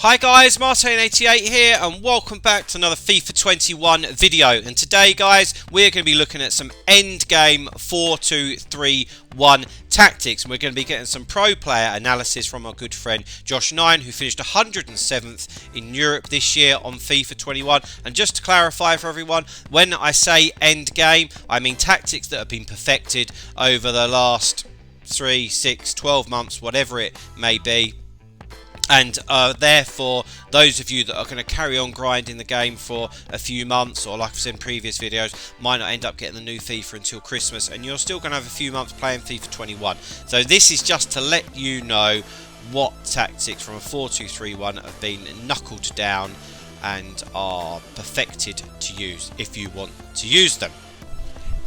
Hi guys, Martin88 here and welcome back to another FIFA 21 video. And today guys, we're going to be looking at some endgame 4-2-3-1 tactics. And we're going to be getting some pro player analysis from our good friend Josh9, who finished 107th in Europe this year on FIFA 21. And just to clarify for everyone, when I say endgame, I mean tactics that have been perfected over the last 3, 6, 12 months, whatever it may be. And therefore, those of you that are going to carry on grinding the game for a few months, or like I've said in previous videos, might not end up getting the new FIFA until Christmas, and you're still going to have a few months playing FIFA 21. So this is just to let you know what tactics from a 4-2-3-1 have been knuckled down and are perfected to use if you want to use them.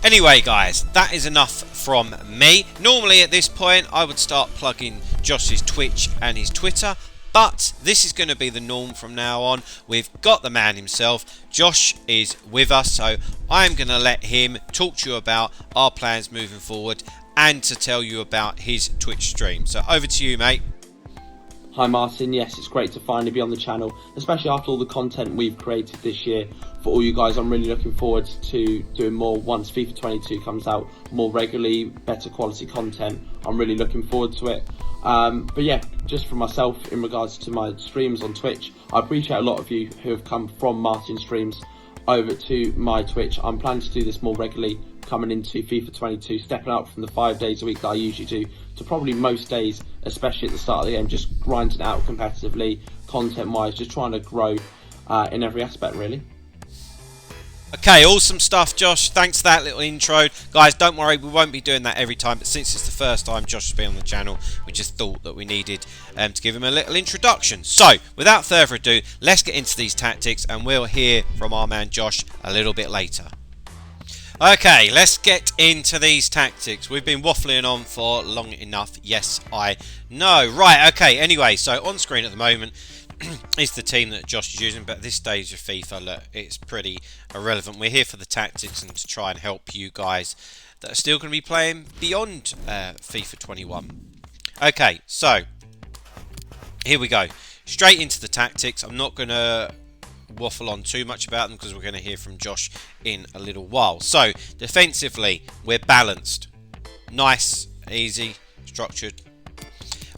Anyway guys, that is enough from me. Normally at this point I would start plugging Josh's Twitch and his Twitter, but this is going to be the norm from now on. We've got the man himself. Josh is with us, so I'm going to let him talk to you about our plans moving forward and to tell you about his Twitch stream. So over to you, mate. Hi Martin, yes, it's great to finally be on the channel, especially after all the content we've created this year. For all you guys, I'm really looking forward to doing more once FIFA 22 comes out, more regularly, better quality content. I'm really looking forward to it. But yeah, just for myself, in regards to my streams on Twitch, I appreciate a lot of you who have come from Martin's streams over to my Twitch. I'm planning to do this more regularly coming into FIFA 22, stepping up from the 5 days a week that I usually do to probably most days, especially at the start of the game, just grinding out competitively, content-wise, just trying to grow in every aspect, really. Okay, awesome stuff, Josh. Thanks for that little intro. Guys, don't worry, we won't be doing that every time, but since it's the first time Josh has been on the channel, we just thought that we needed to give him a little introduction. So, without further ado, let's get into these tactics, and we'll hear from our man Josh a little bit later. Okay, let's get into these tactics. We've been waffling on for long enough. Yes, I know. Right, okay, anyway, so on screen at the moment is the team that Josh is using, but at this stage of FIFA, look, it's pretty irrelevant. We're here for the tactics and to try and help you guys that are still going to be playing beyond FIFA 21. Okay, so here we go. Straight into the tactics. I'm not going to waffle on too much about them because we're going to hear from Josh in a little while. So, defensively, we're balanced. Nice, easy, structured.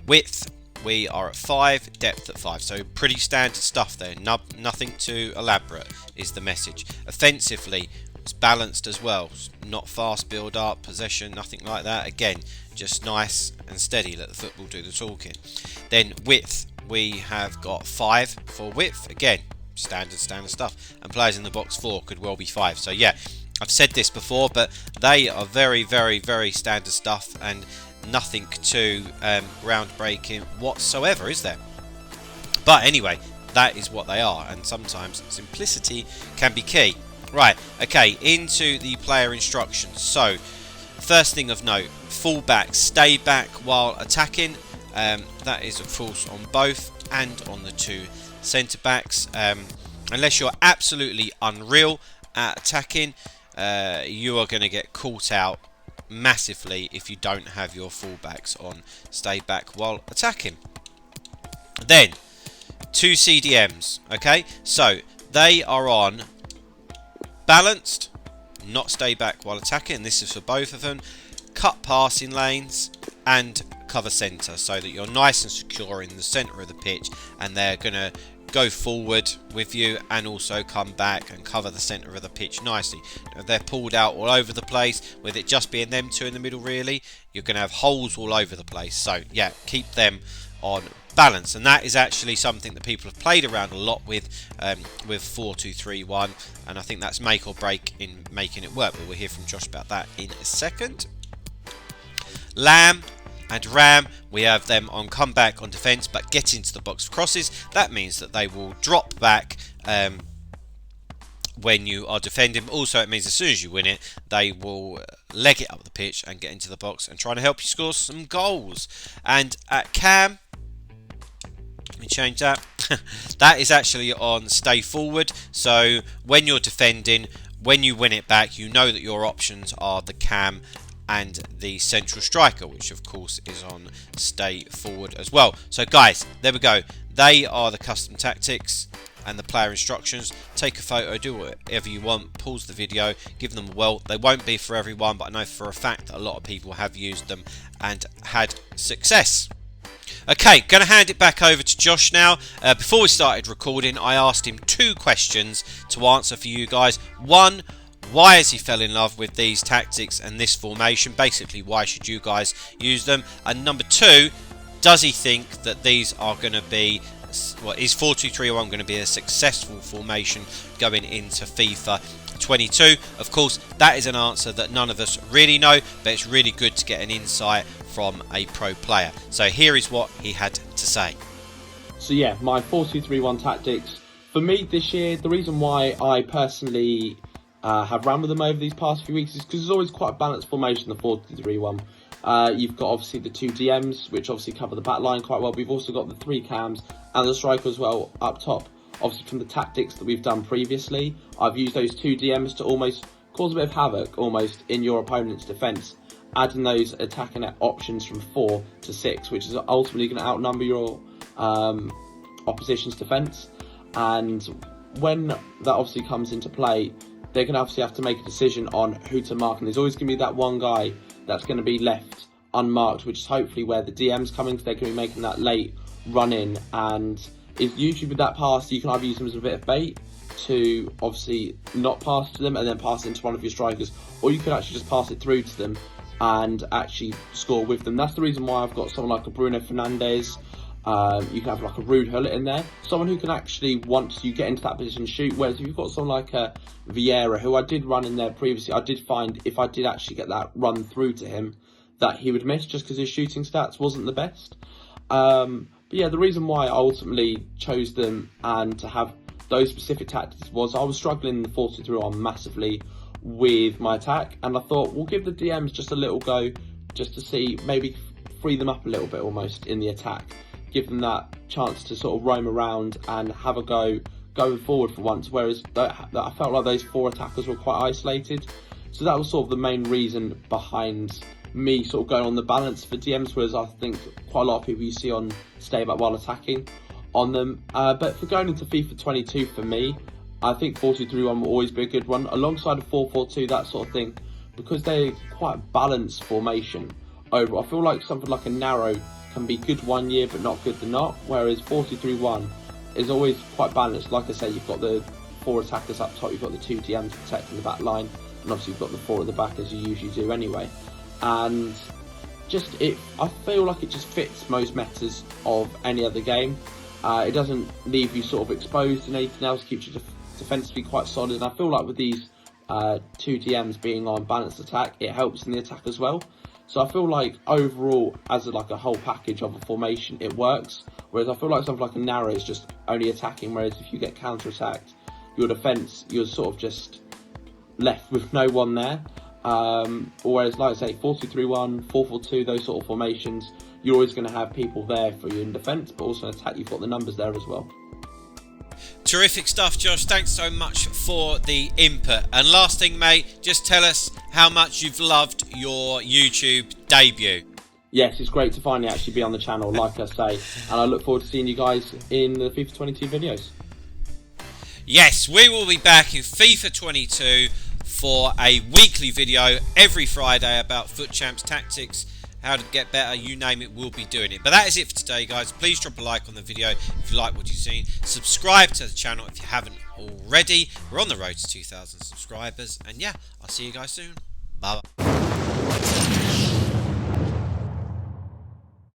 Width, we are at 5, depth at 5. So, pretty standard stuff there. Nothing too elaborate is the message. Offensively, it's balanced as well. Not fast build up, possession, nothing like that. Again, just nice and steady. Let the football do the talking. Then, width, we have got 5 for width. Again, standard stuff, and players in the box 4 could well be 5. So yeah, I've said this before, but they are very standard stuff and nothing too groundbreaking whatsoever, is there? But anyway, that is what they are, and sometimes simplicity can be key. Right, okay, into the player instructions. So first thing of note, fullback, stay back while attacking. That is of course on both and on the two centre backs. Unless you're absolutely unreal at attacking, you are going to get caught out massively if you don't have your fullbacks on stay back while attacking. Then two CDMs, okay, so they are on balanced, not stay back while attacking. This is for both of them. Cut passing lanes and cover centre, so that you're nice and secure in the centre of the pitch, and they're going to go forward with you and also come back and cover the centre of the pitch nicely. If they're pulled out all over the place, with it just being them two in the middle really, you're going to have holes all over the place. So yeah, keep them on balance, and that is actually something that people have played around a lot with 4-2-3-1, and I think that's make or break in making it work, but we'll hear from Josh about that in a second. Lamb and Ram, we have them on comeback on defence, but get into the box for crosses. That means that they will drop back when you are defending. Also, it means as soon as you win it, they will leg it up the pitch and get into the box and try to help you score some goals. And at Cam, let me change that. That is actually on stay forward. So when you're defending, when you win it back, you know that your options are the Cam and the central striker, which of course is on stay forward as well. So guys, there we go. They are the custom tactics and the player instructions. Take a photo, do whatever you want, pause the video, give them a whirl. They won't be for everyone, but I know for a fact that a lot of people have used them and had success. Okay, going to hand it back over to Josh now. Before we started recording, I asked him 2 questions to answer for you guys. One, why has he fell in love with these tactics and this formation? Basically, why should you guys use them? And number 2, does he think that these are going to be, well, is 4-2-3-1 going to be a successful formation going into FIFA 22? Of course, that is an answer that none of us really know, but it's really good to get an insight from a pro player. So here is what he had to say. So yeah, my 4-2-3-1 tactics. For me this year, the reason why I personally have ran with them over these past few weeks is because there's always quite a balanced formation, the 4-2-3-1. You've got obviously the 2 DMs, which obviously cover the back line quite well. We've also got the 3 cams and the striker as well up top. Obviously from the tactics that we've done previously, I've used those 2 DMs to almost cause a bit of havoc almost in your opponent's defence, adding those attacking options from 4 to 6, which is ultimately going to outnumber your opposition's defence. And when that obviously comes into play, they're going to obviously have to make a decision on who to mark, and there's always going to be that one guy that's going to be left unmarked, which is hopefully where the DM's coming, because they're going to be making that late run in. And it's usually with that pass, you can either use them as a bit of bait to obviously not pass to them and then pass it into one of your strikers, or you could actually just pass it through to them and actually score with them. That's the reason why I've got someone like a Bruno Fernandes. You can have like a Rude Hullet in there, someone who can actually, once you get into that position, shoot. Whereas if you've got someone like a Vieira, who I did run in there previously, I did find if I did actually get that run through to him, that he would miss just because his shooting stats wasn't the best. But yeah, the reason why I ultimately chose them and to have those specific tactics was I was struggling in the 4-2-3-1 massively with my attack, and I thought we'll give the DMs just a little go, just to see, maybe free them up a little bit almost in the attack, give them that chance to sort of roam around and have a go going forward for once, whereas I felt like those 4 attackers were quite isolated. So that was sort of the main reason behind me sort of going on the balance for DMs, whereas I think quite a lot of people you see on stay back while attacking on them. But for going into FIFA 22, for me, I think 4-2-3-1 will always be a good one, alongside a 4-4-2, that sort of thing, because they're quite a balanced formation over. I feel like something like a narrow can be good one year but not good the not, whereas 4-2-3-1 is always quite balanced. Like I say, you've got the 4 attackers up top, you've got the 2 DMs protecting the back line, and obviously you've got the 4 at the back, as you usually do anyway. And just I feel like it just fits most metas of any other game. It doesn't leave you sort of exposed to anything else, keeps you defensively quite solid. And I feel like with these 2 DMs being on balanced attack, it helps in the attack as well. So I feel like overall, as like a whole package of a formation, it works. Whereas I feel like something like a narrow is just only attacking, whereas if you get counter-attacked, your defence, you're sort of just left with no one there. Whereas, like I say, 4-2-3-1, 4-4-2, those sort of formations, you're always going to have people there for you in defence, but also in attack, you've got the numbers there as well. Terrific stuff, Josh. Thanks so much for the input. And last thing, mate, just tell us how much you've loved your YouTube debut. Yes, it's great to finally actually be on the channel, like I say, and I look forward to seeing you guys in the FIFA 22 videos. Yes, we will be back in FIFA 22 for a weekly video every Friday about FUT Champs tactics, how to get better, you name it, we'll be doing it. But that is it for today, guys. Please drop a like on the video if you like what you've seen. Subscribe to the channel if you haven't already. We're on the road to 2,000 subscribers. And yeah, I'll see you guys soon. Bye.